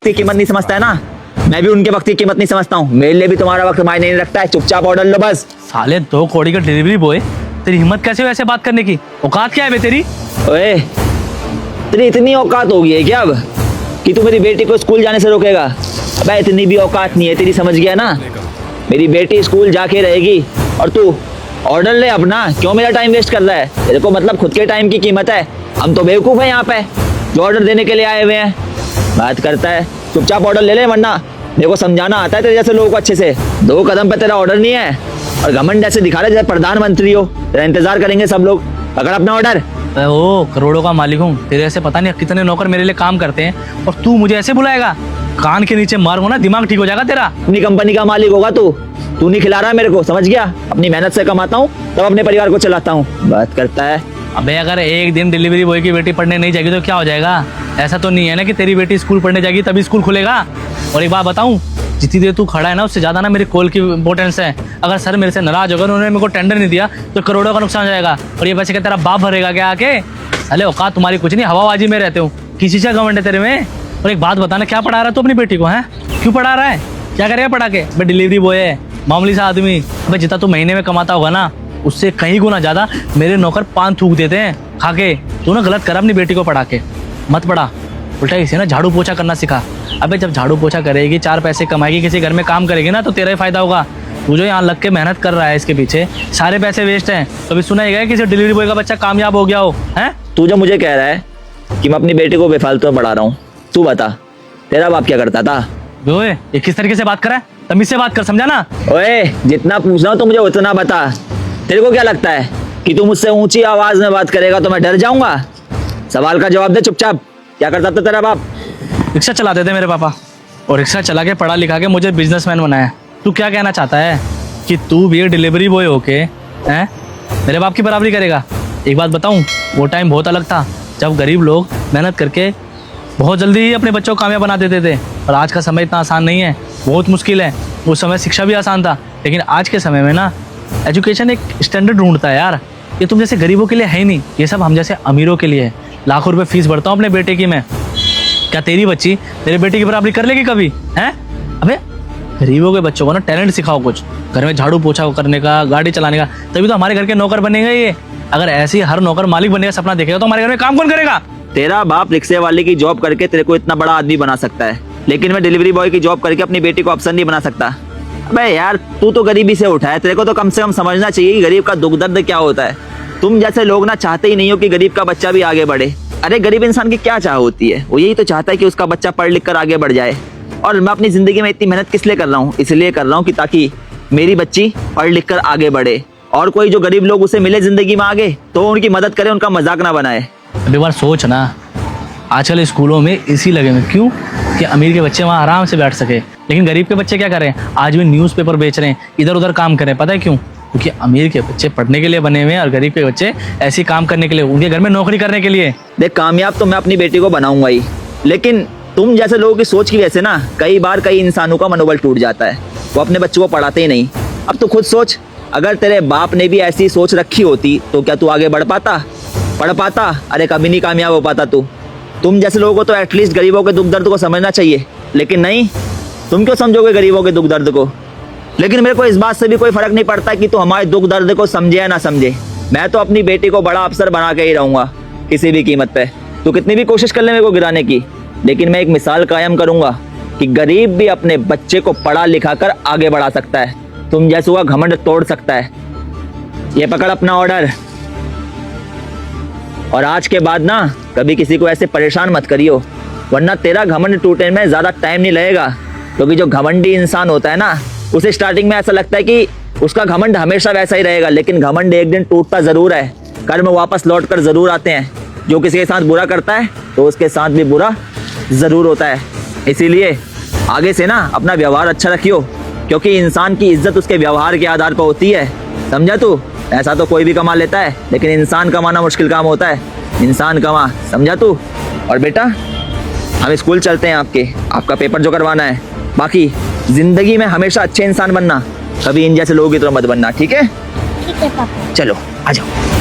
की कीमत नहीं समझता है ना, मैं भी उनके वक्त की कीमत नहीं समझता हूँ। मेरे लिए भी तुम्हारा वक्त मायने नहीं रखता है। चुपचाप ऑर्डर लो बस। साले 2 कौड़ी का डिलीवरी बॉय, तेरी हिम्मत कैसे हो ऐसे बात करने की? औकात क्या है बे तेरी? ओए, तेरी इतनी औकात हो गई है क्या अब कि तू मेरी बेटी को स्कूल जाने से रोकेगा? अबे इतनी भी औकात नहीं है तेरी, समझ गया ना? मेरी बेटी स्कूल जाके रहेगी और तू ऑर्डर ले अपना। क्यों मेरा टाइम वेस्ट कर रहा है? तेरे को मतलब खुद के टाइम की कीमत है? हम तो बेवकूफ़ हैं यहाँ पे जो ऑर्डर देने के लिए आए हुए हैं। बात करता है, चुपचाप ऑर्डर ले ले, वरना मेरे को समझाना आता है तेरे जैसे लोगों को अच्छे से। 2 कदम पे तेरा ऑर्डर नहीं है और घमंड ऐसे दिखा रहे जैसे प्रधानमंत्री हो। तेरा इंतजार करेंगे सब लोग। पकड़ अपना ऑर्डर। मैं ओ करोड़ों का मालिक हूँ, तेरे ऐसे पता नहीं कितने नौकर मेरे लिए काम करते हैं और तू मुझे ऐसे बुलाएगा? कान के नीचे मारो ना, दिमाग ठीक हो जाएगा तेरा। अपनी कंपनी का मालिक होगा तू नहीं खिला रहा है मेरे को, समझ गया? अपनी मेहनत से कमाता हूँ तब अपने परिवार को चलाता हूँ। बात करता है। अबे अगर एक दिन डिलीवरी बॉय की बेटी पढ़ने नहीं जाएगी तो क्या हो जाएगा? ऐसा तो नहीं है ना कि तेरी बेटी स्कूल पढ़ने जाएगी तभी स्कूल खुलेगा। और एक बात बताऊं, जितनी देर तू खड़ा है ना उससे ज्यादा ना मेरे कॉल की इंपॉर्टेंस है। अगर सर मेरे से नाराज होगा, उन्होंने मेरे को टेंडर नहीं दिया तो करोड़ों का नुकसान हो जाएगा। और ये पैसे क्या तेरा बाप भरेगा क्या आके? अरे औकात तुम्हारी कुछ नहीं, हवाबाजी में रहते हो। किसी से घमंड है तेरे में? और एक बात बताना, क्या पढ़ा रहा है तू अपनी बेटी को? है क्यों पढ़ा रहा है? क्या करेगा पढ़ा के? भाई डिलीवरी बॉय है, मामूली सा आदमी। भाई जितना तू महीने में कमाता होगा ना उससे कहीं गुना ज्यादा मेरे नौकर पान थूक देते हैं खा के। तू ना गलत कर अपनी बेटी को पढ़ा के, मत पढ़ा। उल्टा इसे ना झाड़ू पोछा करना सिखा। अबे जब झाड़ू पोछा करेगी, 4 पैसे कमाएगी, किसी घर में काम करेगी ना तो तेरा ही फायदा होगा। तू जो यहाँ लग के मेहनत कर रहा है इसके पीछे सारे पैसे वेस्ट हैं। कभी सुना ही गया किसी डिलीवरी बॉय का बच्चा कामयाब हो गया हो? हैं तू जो मुझे कह रहा है कि मैं अपनी बेटी को बेफालतू में पढ़ा रहा हूँ, तू बता तेरा बाप क्या करता था? ओए ये किस तरीके से बात कर रहा है? तमीज से बात कर, समझा ना? ओए जितना पूछ रहा हूँ तो मुझे उतना बता। तेरे को क्या लगता है कि तू मुझसे ऊंची आवाज में बात करेगा तो मैं डर जाऊंगा? सवाल का जवाब दे चुपचाप। क्या करता था तेरा बाप? रिक्शा चलाते थे मेरे पापा, और रिक्शा चला के पढ़ा लिखा के मुझे बिजनेसमैन बनाया। तू क्या कहना चाहता है कि तू भी एक डिलीवरी बॉय होके हैं मेरे बाप की बराबरी करेगा? एक बात बताऊं, वो टाइम बहुत अलग था जब गरीब लोग मेहनत करके बहुत जल्दी ही अपने बच्चों को कामयाब बना देते थे। और आज का समय इतना आसान नहीं है, बहुत मुश्किल है। उस समय शिक्षा भी आसान था, लेकिन आज के समय में ना एजुकेशन एक स्टैंडर्ड ढूंढता है यार। ये तुम जैसे गरीबों के लिए है ही नहीं, ये सब हम जैसे अमीरों के लिए है। लाखों रुपए फीस भरता हूँ अपने बेटे की मैं। क्या तेरी बच्ची तेरे बेटे की बराबरी कर लेगी कभी? हैं? अबे गरीबों के बच्चों को ना टैलेंट सिखाओ, कुछ घर में झाड़ू पोछा करने का, गाड़ी चलाने का, तभी तो हमारे घर के नौकर बनेंगे ये। अगर ऐसे ही हर नौकर मालिक बनने का सपना देखेगा तो हमारे घर में काम कौन करेगा? तेरा बाप रिक्शे वाले की जॉब करके तेरे को इतना बड़ा आदमी बना सकता है, लेकिन मैं डिलीवरी बॉय की जॉब करके अपनी बेटी को अफसर नहीं बना सकता। अबे यार तू तो गरीबी से उठा है, तेरे को तो कम से कम समझना चाहिए कि गरीब का दुख दर्द क्या होता है। तुम जैसे लोग ना चाहते ही नहीं हो कि गरीब का बच्चा भी आगे बढ़े। अरे गरीब इंसान की क्या चाह होती है? वो यही तो चाहता है कि उसका बच्चा पढ़ लिख कर आगे बढ़ जाए। और मैं अपनी जिंदगी में इतनी मेहनत किस लिए कर रहा हूँ? इसलिए कर रहा हूँ कि ताकि मेरी बच्ची पढ़ लिख कर आगे बढ़े और कोई जो गरीब लोग उसे मिले जिंदगी में आगे तो उनकी मदद करे, उनका मजाक ना बनाए। अभी बार सोच ना, आजकल स्कूलों में इसी लगे हुए क्यों कि अमीर के बच्चे वहाँ आराम से बैठ सके, लेकिन गरीब के बच्चे क्या करें? आज भी न्यूज़पेपर बेच रहे हैं, इधर उधर काम कर रहे हैं। पता है क्यों? क्योंकि अमीर के बच्चे पढ़ने के लिए बने हुए हैं और गरीब के बच्चे ऐसे काम करने के लिए, उनके घर में नौकरी करने के लिए। देख कामयाब तो मैं अपनी बेटी को बनाऊंगा ही, लेकिन तुम जैसे लोगों की सोच की वजह से ना कई बार कई इंसानों का मनोबल टूट जाता है। वो अपने बच्चों को पढ़ाते ही नहीं। अब तो खुद सोच, अगर तेरे बाप ने भी ऐसी सोच रखी होती तो क्या तू आगे बढ़ पाता, पढ़ पाता? अरे कभी नहीं कामयाब हो पाता तू। तुम जैसे लोगों को तो एटलीस्ट गरीबों के दुख दर्द को समझना चाहिए, लेकिन नहीं, तुम क्यों समझोगे गरीबों के दुख दर्द को? लेकिन मेरे को इस बात से भी कोई फर्क नहीं पड़ता कि तू हमारे दुख दर्द को समझे या ना समझे। मैं तो अपनी बेटी को बड़ा अफसर बना के ही रहूंगा किसी भी कीमत पे। तू कितनी भी कोशिश कर ले मेरे को गिराने की, लेकिन मैं एक मिसाल कायम करूंगा कि गरीब भी अपने बच्चे को पढ़ा लिखा कर आगे बढ़ा सकता है, तुम जैसों का घमंड तोड़ सकता है। ये पकड़ अपना ऑर्डर, और आज के बाद ना कभी किसी को ऐसे परेशान मत करियो, वरना तेरा घमंड टूटने में ज्यादा टाइम नहीं लगेगा। क्योंकि जो घमंडी इंसान होता है ना, उसे स्टार्टिंग में ऐसा लगता है कि उसका घमंड हमेशा वैसा ही रहेगा, लेकिन घमंड एक दिन टूटता जरूर है। कर्म वापस लौट कर जरूर आते हैं। जो किसी के साथ बुरा करता है तो उसके साथ भी बुरा जरूर होता है। इसीलिए आगे से ना अपना व्यवहार अच्छा रखियो, क्योंकि इंसान की इज्जत उसके व्यवहार के आधार पर होती है, समझा तू? ऐसा तो कोई भी कमा लेता है, लेकिन इंसान कमाना मुश्किल काम होता है। इंसान कमा, समझा तू? और बेटा हम स्कूल चलते हैं, आपका पेपर जो करवाना है। बाकी जिंदगी में हमेशा अच्छे इंसान बनना, कभी इन जैसे लोगों की तरह मत बनना, ठीक है? ठीक है पापा। चलो आ जाओ।